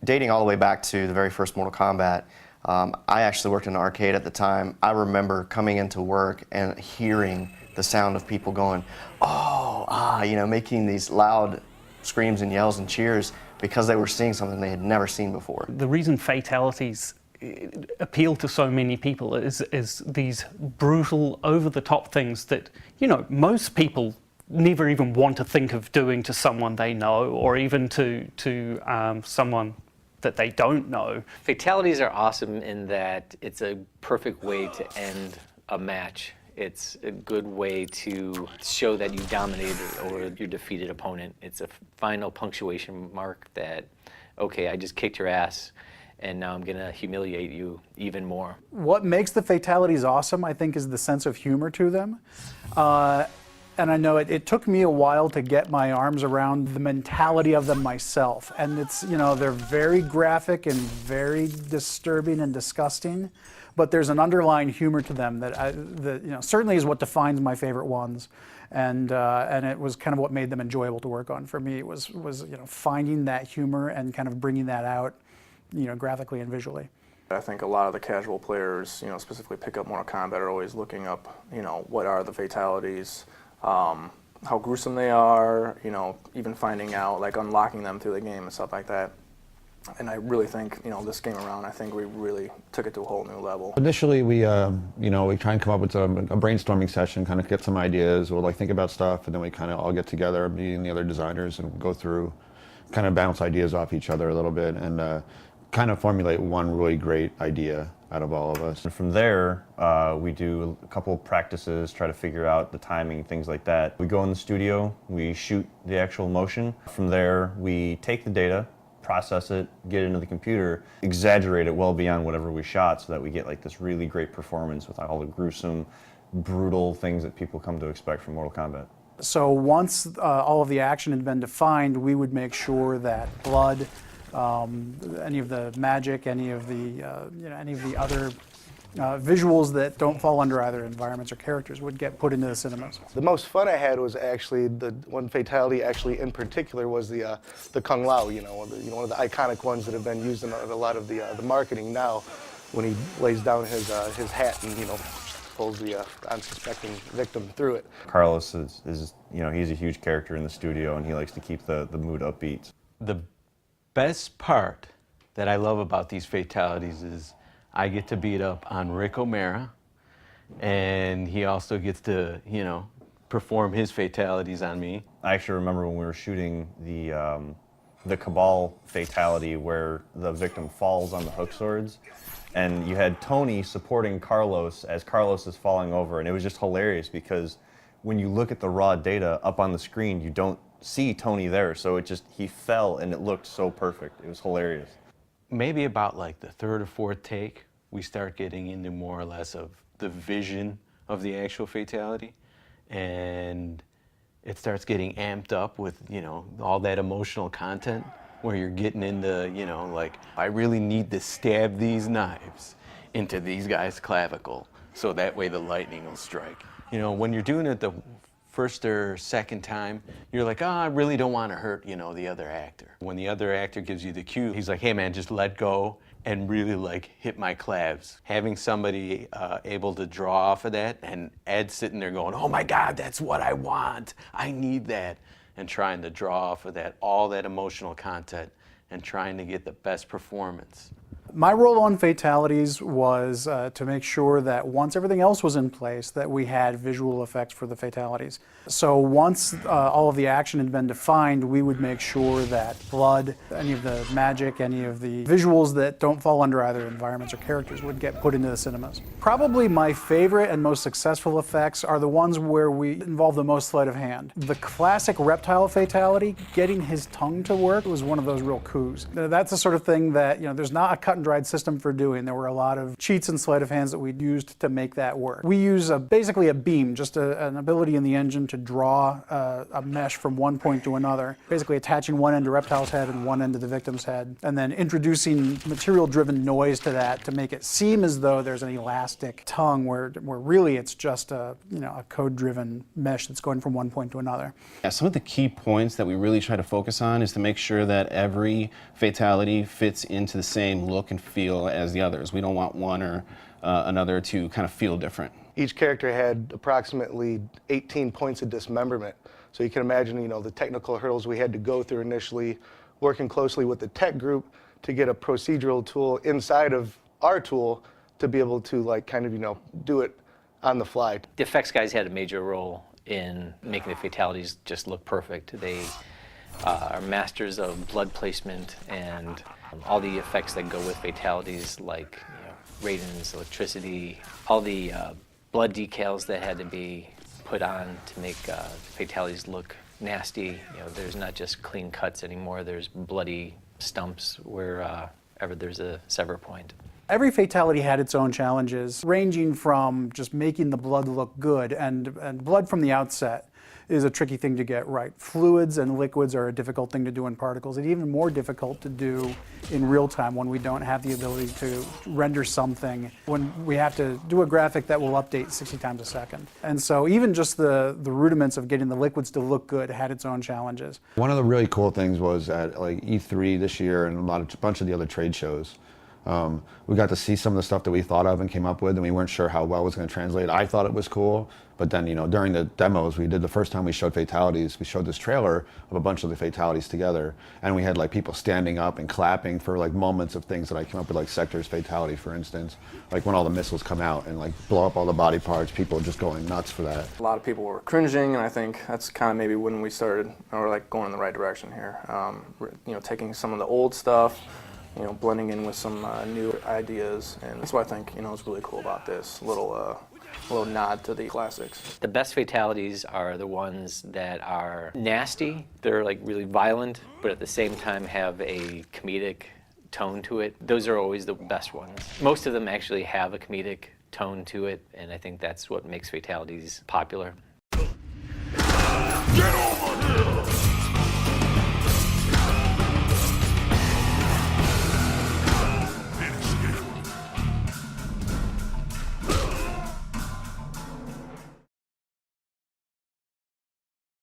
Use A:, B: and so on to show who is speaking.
A: Dating all the way back to the very first Mortal Kombat, I actually worked in an arcade at the time. I remember coming into work and hearing the sound of people going, oh, ah, you know, making these loud screams and yells and cheers because they were seeing something they had never seen before.
B: The reason Fatalities appeal to so many people is these brutal, over-the-top things that, you know, most people never even want to think of doing to someone they know, or even to someone that they don't know.
C: Fatalities are awesome in that it's a perfect way to end a match. It's a good way to show that you dominated over your defeated opponent. It's a final punctuation mark that, okay, I just kicked your ass, and now I'm gonna humiliate you even more.
D: What makes the Fatalities awesome, I think, is the sense of humor to them. And I know it took me a while to get my arms around the mentality of them myself. And it's, you know, they're very graphic and very disturbing and disgusting, but there's an underlying humor to them that, you know, certainly is what defines my favorite ones. And it was kind of what made them enjoyable to work on for me. It was you know, finding that humor and kind of bringing that out, you know, graphically and visually.
E: I think a lot of the casual players, you know, specifically pick up Mortal Kombat, are always looking up, you know, what are the fatalities, how gruesome they are, you know, even finding out, like unlocking them through the game and stuff like that. And I really think, you know, this game around, I think we really took it to a whole new level.
F: Initially, we, you know, we try and come up with a brainstorming session, kind of get some ideas, or like think about stuff, and then we kind of all get together, me and the other designers, and go through, kind of bounce ideas off each other a little bit, and kind of formulate one really great idea out of all of us.
G: And from there, we do a couple of practices, try to figure out the timing, things like that. We go in the studio, we shoot the actual motion. From there, we take the data, process it, get it into the computer, exaggerate it well beyond whatever we shot so that we get like this really great performance with all the gruesome, brutal things that people come to expect from Mortal Kombat.
D: So once all of the action had been defined, we would make sure that blood, any of the magic, any of the you know, any of the other visuals that don't fall under either environments or characters would get put into the cinemas.
H: The most fun I had was actually the one fatality, actually in particular, was the Kung Lao. You know, one of the iconic ones that have been used in a lot of the marketing now, when he lays down his hat and, you know, pulls the unsuspecting victim through it.
G: Carlos is you know, he's a huge character in the studio, and he likes to keep the mood upbeat.
I: The best part that I love about these fatalities is I get to beat up on Rick O'Mara, and he also gets to, you know, perform his fatalities on me.
G: I actually remember when we were shooting the Cabal fatality where the victim falls on the hook swords, and you had Tony supporting Carlos as Carlos is falling over, and it was just hilarious because when you look at the raw data up on the screen, you don't see Tony there, so he fell and it looked so perfect. It was hilarious.
I: Maybe about like the third or fourth take, we start getting into more or less of the vision of the actual fatality, and it starts getting amped up with, you know, all that emotional content where you're getting into, you know, like, I really need to stab these knives into these guys' clavicle so that way the lightning will strike. You know, when you're doing it the first or second time, you're like, oh, I really don't want to hurt, you know, the other actor. When the other actor gives you the cue, he's like, hey man, just let go and really like hit my clavs. Having somebody able to draw off of that, and Ed sitting there going, oh my God, that's what I want. I need that. And trying to draw off of that, all that emotional content, and trying to get the best performance.
D: My role on Fatalities was to make sure that once everything else was in place, that we had visual effects for the fatalities. So once all of the action had been defined, we would make sure that blood, any of the magic, any of the visuals that don't fall under either environments or characters would get put into the cinemas. Probably my favorite and most successful effects are the ones where we involve the most sleight of hand. The classic reptile fatality, getting his tongue to work, was one of those real coups. That's the sort of thing that, you know, there's not a cut and dried system for doing. There were a lot of cheats and sleight of hands that we used to make that work. We use basically a beam, just an ability in the engine to draw a mesh from one point to another, basically attaching one end to Reptile's head and one end to the victim's head, and then introducing material-driven noise to that to make it seem as though there's an elastic tongue where really it's just a code-driven mesh that's going from one point to another.
J: Yeah, some of the key points that we really try to focus on is to make sure that every fatality fits into the same look and feel as the others. We don't want one or another to kind of feel different.
H: Each character had approximately 18 points of dismemberment. So you can imagine, the technical hurdles we had to go through initially, working closely with the tech group to get a procedural tool inside of our tool to be able to do it on the fly.
C: The effects guys had a major role in making the fatalities just look perfect. They are masters of blood placement and all the effects that go with fatalities, like radons, electricity, all the blood decals that had to be put on to make fatalities look nasty. There's not just clean cuts anymore. There's bloody stumps wherever there's a sever point.
D: Every fatality had its own challenges, ranging from just making the blood look good, and blood from the outset is a tricky thing to get right. Fluids and liquids are a difficult thing to do in particles. It's even more difficult to do in real time when we don't have the ability to render something, when we have to do a graphic that will update 60 times a second. And so even just the rudiments of getting the liquids to look good had its own challenges.
F: One of the really cool things was at E3 this year and a bunch of the other trade shows. We got to see some of the stuff that we thought of and came up with, and we weren't sure how well it was going to translate. I thought it was cool, but then, during the demos we did, the first time we showed fatalities, we showed this trailer of a bunch of the fatalities together, and we had people standing up and clapping for moments of things that I came up with, like Sector's fatality, for instance, when all the missiles come out and blow up all the body parts, people just going nuts for that.
E: A lot of people were cringing, and I think that's kind of maybe when we started, or going in the right direction here. Taking some of the old stuff, blending in with some new ideas, and that's what I think is really cool about this little nod to the classics.
C: The best fatalities are the ones that are nasty. They're really violent, but at the same time have a comedic tone to it. Those are always the best ones. Most of them actually have a comedic tone to it, and I think that's what makes fatalities popular.
K: Get over!